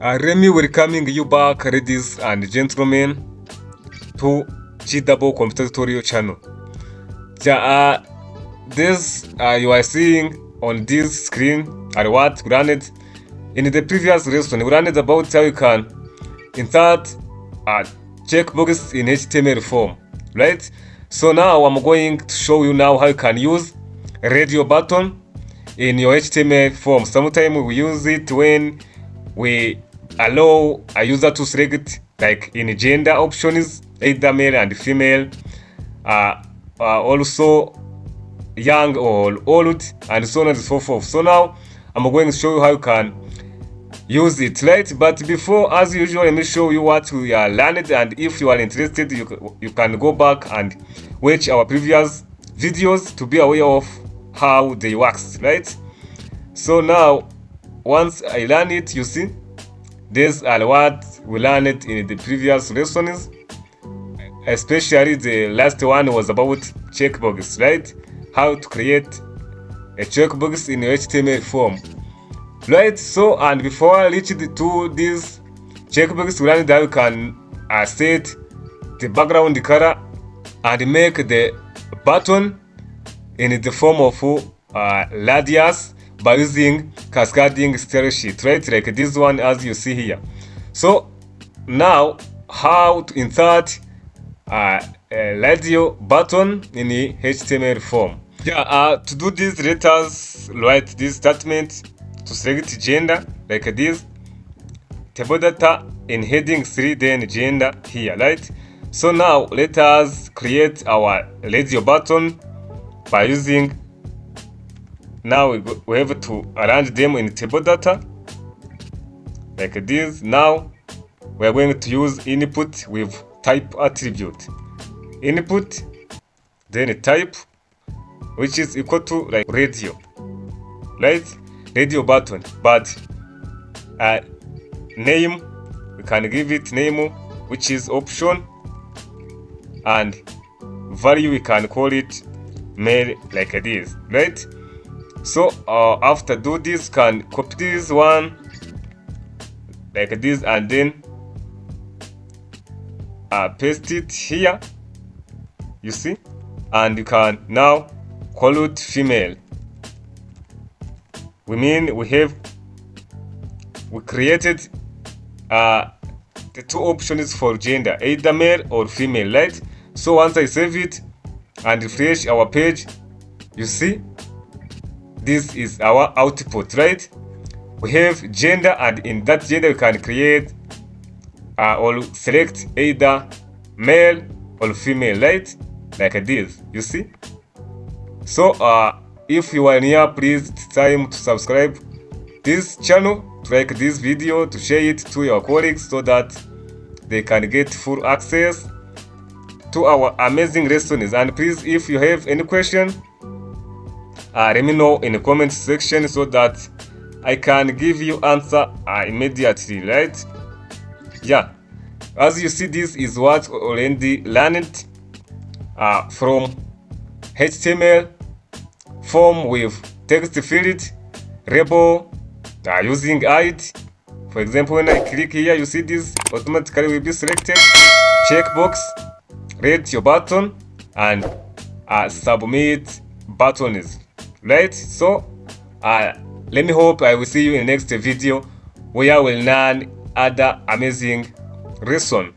Let me welcoming you back, ladies and gentlemen, to GW Computer Tutorial channel. This you are seeing on this screen are what we learned in the previous lesson. We learned about how you can insert a checkbox in HTML form, right? So now I'm going to show you now how you can use a radio button in your HTML form. Sometimes we use it when we allow a user to select, like in gender options, either male and female, also young or old, and so on and so forth. So now I'm going to show you how you can use it, right? But before, as usual, let me show you what we are learned, and if you are interested, you can go back and watch our previous videos to be aware of how they work, right? So now, once I learn it, you see, these are what we learned in the previous lessons. Especially the last one was about checkbox, right? How to create a checkbox in your HTML form, right? So, and before I reach to this checkbox, we learned that you can set the background color and make the button in the form of radius by using cascading style sheet, right? Like this one as you see here. So now how to insert a radio button in the HTML form. To do this, let us write this statement to select gender like this, table data in heading 3, then gender here, right? So now let us create our radio button by using, now we have to arrange them in table data like this. Now we are going to use input with type attribute. Input, then type, which is equal to like radio, right? Radio button. But name, we can give it name, which is option, and value we can call it male like this, right? So after do this, can copy this one like this and then paste it here, you see, and you can now call it female. We mean we created the two options for gender, either male or female, right? So once I save it and refresh our page, you see this is our output, right? We have gender, and in that gender we can create or select either male or female, right? Like this, you see. So if you are new, please, it's time to subscribe this channel, to like this video, to share it to your colleagues so that they can get full access to our amazing lessons. And please, if you have any question, let me know in the comment section so that I can give you answer immediately, right? As you see, this is what we already learned from HTML form with text field, label, using ID. For example, when I click here, you see this automatically will be selected. Checkbox, rate your button, and submit buttons, right? So let me hope I will see you in the next video where we'll learn other amazing lesson.